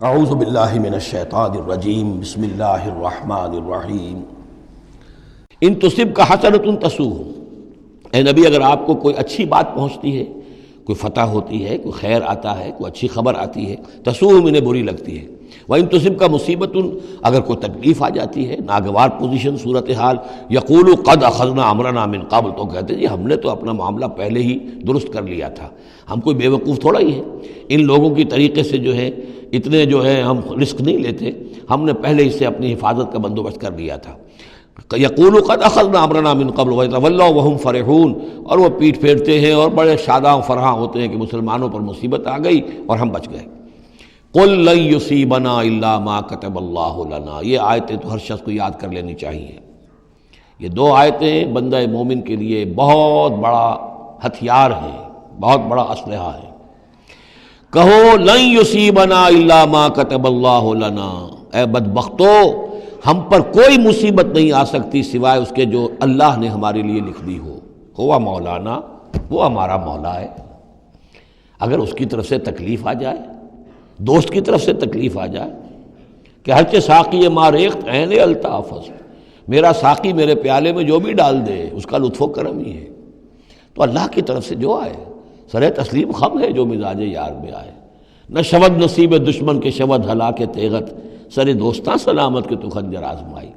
اعوذ باللہ من الشیطان الرجیم بسم اللہ الرحمن الرحیم ان تصبک حسنۃ تسؤہم، اے نبی اگر آپ کو کوئی اچھی بات پہنچتی ہے، کوئی فتح ہوتی ہے، کوئی خیر آتا ہے، کوئی اچھی خبر آتی ہے، تسؤہم انہیں بری لگتی ہے۔ وَإِن تُصِبْكَ مُصِیبَةٌ اگر کوئی تکلیف آ جاتی ہے، ناگوار پوزیشن، صورتحال، یقولوا قد اخذنا امرنا من قبل، تو کہتے ہیں جی ہم نے تو اپنا معاملہ پہلے ہی درست کر لیا تھا، ہم کوئی بے وقوف تھوڑا ہی ہے، ان لوگوں کی طریقے سے جو ہے اتنے جو ہے ہم رسک نہیں لیتے، ہم نے پہلے اس سے اپنی حفاظت کا بندوبست کر لیا تھا۔ یقولوا قد اخذنا امرنا من قبل ویتولوا وهم فرحون، اور وہ پیٹھ پھیرتے ہیں اور بڑے شاداں فرحاں ہوتے ہیں کہ مسلمانوں پر مصیبت آ گئی اور ہم بچ گئے۔ قل لن یصیبنا الا ما كتب اللہ لنا، یہ آیتیں تو ہر شخص کو یاد کر لینی چاہیے۔ یہ دو آیتیں بندہ مومن کے لیے بہت بڑا ہتھیار ہیں، بہت بڑا اسلحہ ہے۔ کہو لن یصیبنا الا ما كتب اللہ لنا، اے بدبختو ہم پر کوئی مصیبت نہیں آ سکتی سوائے اس کے جو اللہ نے ہمارے لیے لکھ دی ہو۔ ہوا مولانا، وہ ہمارا مولا ہے۔ اگر اس کی طرف سے تکلیف آ جائے، دوست کی طرف سے تکلیف آ جائے کہ ہرچہ ساقی ما ریخت عین الطاف، میرا ساقی میرے پیالے میں جو بھی ڈال دے اس کا لطف و کرم ہی ہے، تو اللہ کی طرف سے جو آئے سر تسلیم خم ہے جو مزاج یار میں آئے۔ نہ شود نصیب دشمن کے شود ہلاک تیغت، سر دوستاں سلامت کے تو خنجر آزمائی۔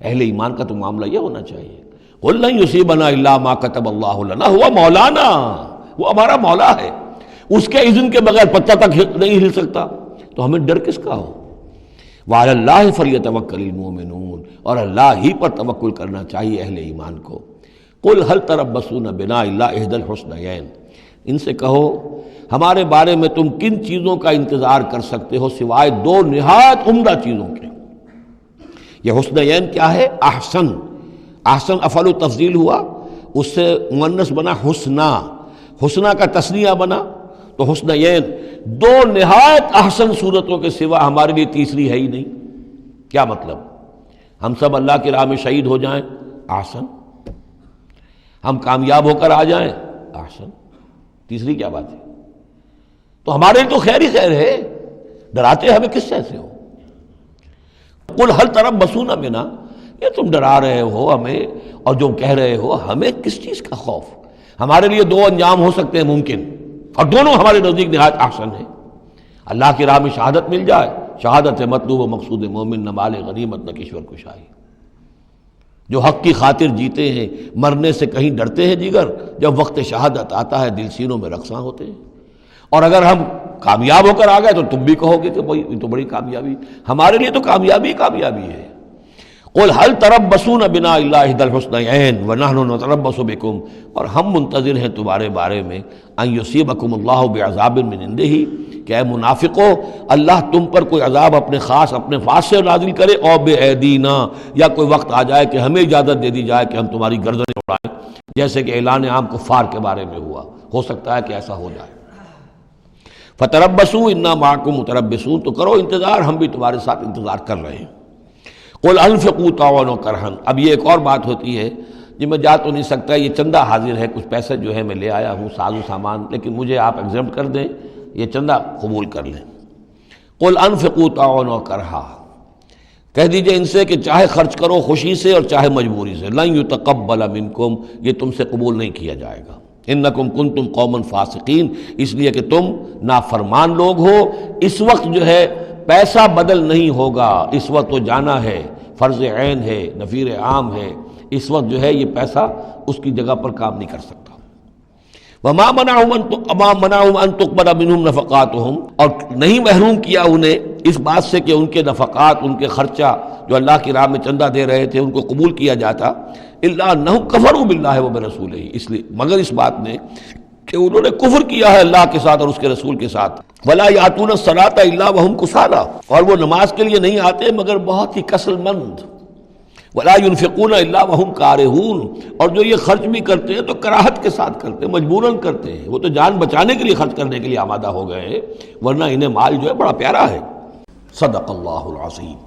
اہل ایمان کا تو معاملہ یہ ہونا چاہیے، قل لن یصیبنا الا ما كتب اللہ لنا، ہوا مولانا، وہ ہمارا مولا ہے، اس کے اذن کے بغیر پتہ تک نہیں ہل سکتا، تو ہمیں ڈر کس کا ہو؟ وعلی اللہ فلیتوکل المؤمنون، اور اللہ ہی پر توکل کرنا چاہیے اہل ایمان کو۔ قل هل تربصون بنا الا احدى الحسنیین، ان سے کہو ہمارے بارے میں تم کن چیزوں کا انتظار کر سکتے ہو سوائے دو نہایت عمدہ چیزوں کے۔ یہ حسنیین کیا ہے؟ احسن، احسن افعل تفضیل ہوا، اس سے مؤنث بنا حسنا، حسنا کا تثنیہ بنا تو حسنیین، دو نہایت احسن صورتوں کے سوا ہمارے لیے تیسری ہے ہی نہیں۔ کیا مطلب؟ ہم سب اللہ کی راہ میں شہید ہو جائیں، احسن، ہم کامیاب ہو کر آ جائیں، احسن، تیسری کیا بات ہے؟ تو ہمارے لیے تو خیر ہی خیر ہے، ڈراتے ہمیں کس سے ہو؟ قل هل تربصون بنا، یہ تم ڈرا رہے ہو ہمیں اور جو کہہ رہے ہو ہمیں کس چیز کا خوف؟ ہمارے لیے دو انجام ہو سکتے ہیں ممکن، اور دونوں ہمارے نزدیک نہایت احسن ہیں۔ اللہ کی راہ میں شہادت مل جائے، شہادت ہے مطلوب و مقصود مومن، نہ مال غنیمت نہ کشور کشائی۔ جو حق کی خاطر جیتے ہیں مرنے سے کہیں ڈرتے ہیں جگر، جب وقت شہادت آتا ہے دل سینوں میں رقصاں ہوتے ہیں۔ اور اگر ہم کامیاب ہو کر آ گئے تو تم بھی کہو گے کہ بھائی یہ تو بڑی کامیابی، ہمارے لیے تو کامیابی کامیابی ہے۔ قل هل تربصون بنا الا احدى الحسنیین ونحن نتربص بكم، اور ہم منتظر ہیں تمہارے بارے میں ان یصیبکم اللہ بعذاب من عنده، کہ اے منافقو اللہ تم پر کوئی عذاب اپنے خاص اپنے پاس سے نازل کرے، او بایدینا، یا کوئی وقت آ جائے کہ ہمیں اجازت دے دی جائے کہ ہم تمہاری گردنیں اڑائیں، جیسے کہ اعلان عام کفار کے بارے میں ہوا، ہو سکتا ہے کہ ایسا ہو جائے۔ فتربصوا انا معکم متربصون، تو کرو انتظار، ہم بھی تمہارے ساتھ انتظار کر رہے ہیں۔ قل انفقوا طوعا وکرہا، اب یہ ایک اور بات ہوتی ہے جی میں جا تو نہیں سکتا، یہ چندہ حاضر ہے، کچھ پیسے جو ہے میں لے آیا ہوں، ساز و سامان، لیکن مجھے آپ ایگزمپٹ کر دیں، یہ چندہ قبول کر لیں۔ قل انفقوا طوعا وکرہا، کہہ دیجئے ان سے کہ چاہے خرچ کرو خوشی سے اور چاہے مجبوری سے، لن یتقبل منکم، یہ تم سے قبول نہیں کیا جائے گا۔ انکم کنتم قوما فاسقین، اس لیے کہ تم نافرمان لوگ ہو۔ اس وقت جو ہے پیسہ بدل نہیں ہوگا، اس وقت تو جانا ہے، فرض عین ہے، نفیر عام ہے، اس وقت جو ہے یہ پیسہ اس کی جگہ پر کام نہیں کر سکتا۔ وما منعهم ان تقبل منهم نفقاتهم، اور نہیں محروم کیا انہیں اس بات سے کہ ان کے نفقات، ان کے خرچہ جو اللہ کی راہ میں چندہ دے رہے تھے ان کو قبول کیا جاتا، الا انهم كفروا بالله وبرسوله، اس لیے مگر اس بات نے کہ انہوں نے کفر کیا ہے اللہ کے ساتھ اور اس کے رسول کے ساتھ۔ ولا یاتون الصلاۃ الا وهم کسالى، اور وہ نماز کے لیے نہیں آتے مگر بہت ہی کسل مند۔ ولا ينفقون الا وهم كارهون، اور جو یہ خرچ بھی کرتے ہیں تو کراہت کے ساتھ کرتے ہیں، مجبوراً کرتے ہیں، وہ تو جان بچانے کے لیے خرچ کرنے کے لیے آمادہ ہو گئے ہیں، ورنہ انہیں مال جو ہے بڑا پیارا ہے۔ صدق اللہ العظیم۔